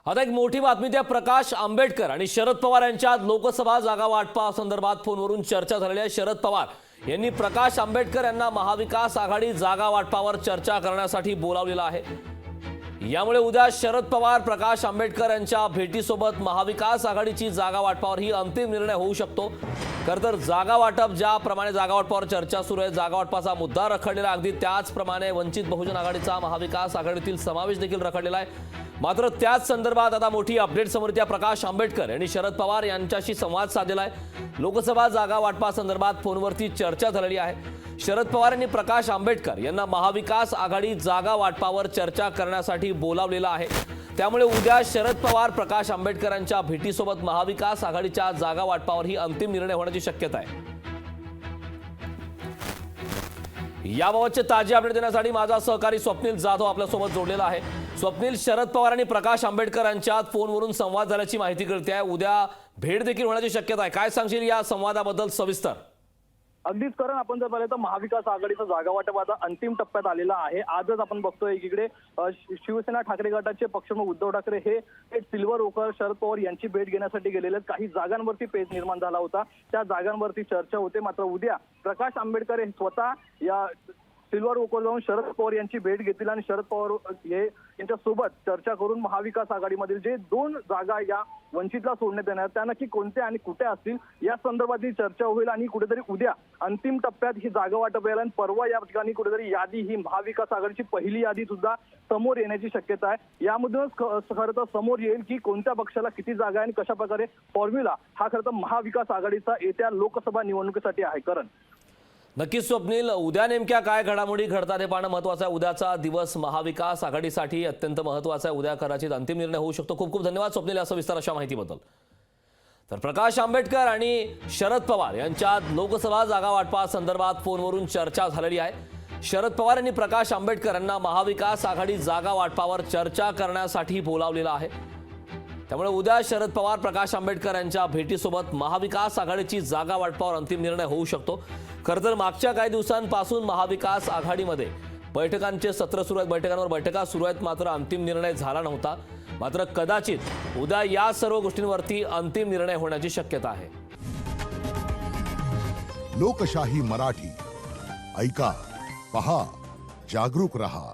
आता एक मोठी बातमी त्या प्रकाश आंबेडकर आणि शरद पवार यांच्यात लोकसभा जागा वाटपा संदर्भात फोनवरून चर्चा झालेली आहे। शरद पवार यांनी प्रकाश आंबेडकर यांना महाविकास आघाडी जागा वाटपावर चर्चा करण्यासाठी बोलावलेलं आहे। यामुळे उद्या शरद पवार प्रकाश आंबेडकर यांच्या भेटीसोबत महाविकास आघाडीची जागा वाटपावर ही अंतिम निर्णय होऊ शकतो। खरतर जागा वाटप ज्याप्रमाणे जागा वाटपावर चर्चा सुरू आहे, जागा वाटपाचा मुद्दा रखडलेला अगदी त्याचप्रमाणे वंचित बहुजन आघाडीचा महाविकास आघाडीतील समावेश देखील रखडलेला आहे। मात्र त्याच संदर्भात आता मोठी अपडेट समोर येते। प्रकाश आंबेडकर यांनी शरद पवार यांच्याशी संवाद साधलेला आहे। लोकसभा जागा वाटपा संदर्भात फोनवरती चर्चा झालेली आहे। शरद पवार यांनी प्रकाश आंबेडकर यांना महाविकास आघाडी जागा वाटपावर चर्चा करण्यासाठी बोलावलेलं आहे। त्यामुळे उद्या शरद पवार प्रकाश आंबेडकर यांच्या भेटीसोबत महाविकास आघाडीच्या जागा वाटपावर ही अंतिम निर्णय होण्याची शक्यता आहे। याबाबतचे ताजे अपडेट देण्यासाठी माझा सहकारी स्वप्नील जाधव आपल्यासोबत जोडलेला आहे। स्वप्नील, शरद पवार आणि प्रकाश आंबेडकर यांच्यात फोनवरून संवाद झाल्याची माहिती कळते आहे। उद्या भेट देखील होण्याची शक्यता आहे। काय सांगशील या संवादाबद्दल सविस्तर? अगदीच कारण आपण जर पाहिलं तर महाविकास आघाडीचा जागा वाटप आता अंतिम टप्प्यात आलेला आहे। आजच आपण बघतोय एकीकडे शिवसेना ठाकरे गटाचे पक्षप्रमुख उद्धव ठाकरे हे सिल्वर ओकर शरद पवार यांची भेट घेण्यासाठी गेलेले आहेत। काही जागांवरती पेच निर्माण झाला होता, त्या जागांवरती चर्चा होते। मात्र उद्या प्रकाश आंबेडकर हे स्वतः या सिल्वर ओकर जाऊन शरद पवार यांची भेट घेतील आणि शरद पवार हे यांच्यासोबत चर्चा करून महाविकास आघाडीमधील जे 2 जागा या वंचितला सोडण्यात येणार त्या नक्की कोणत्या आणि कुठे असतील या संदर्भातली चर्चा होईल। आणि कुठेतरी उद्या अंतिम टप्प्यात ही जागा वाटप येईल आणि परवा या ठिकाणी कुठेतरी यादी ही महाविकास आघाडीची पहिली यादी सुद्धा समोर येण्याची शक्यता आहे। यामधूनच खरं तर समोर येईल की कोणत्या पक्षाला किती जागा आहे आणि कशा प्रकारे फॉर्म्युला हा खरं तर महाविकास आघाडीचा येत्या लोकसभा निवडणुकीसाठी आहे। करण, नक्कीच स्वप्नील, उद्या नेमक्या काय घडामोडी घडतात हे पाहणं महत्त्वाचं आहे। उद्याचा दिवस महाविकास आघाडीसाठी अत्यंत महत्त्वाचा आहे। उद्या कदाचित अंतिम निर्णय होऊ शकतो। खूप खूप धन्यवाद स्वप्नील या सविस्तर अशा माहितीबद्दल। तर प्रकाश आंबेडकर आणि शरद पवार यांच्यात लोकसभा जागा वाटपा संदर्भात फोनवरून चर्चा झालेली आहे। शरद पवार यांनी प्रकाश आंबेडकर यांना महाविकास आघाडी जागा वाटपावर चर्चा करण्यासाठी बोलावलेलं आहे। त्यामुळे उद्या शरद पवार प्रकाश आंबेडकर यांच्या भेटीसोबत महाविकास आघाडीची जागा वाटपावर अंतिम निर्णय होऊ शकतो। खरं तर मागच्या काही दिवसांपासून महाविकास आघाडीमध्ये बैठकांचे सत्र सुरू आहेत, बैठकांवर बैठका सुरू आहेत, मात्र अंतिम निर्णय झाला नव्हता। मात्र कदाचित उद्या या सर्व गोष्टींवरती अंतिम निर्णय होण्याची शक्यता आहे। लोकशाही मराठी ऐका, पहा, जागरूक रहा।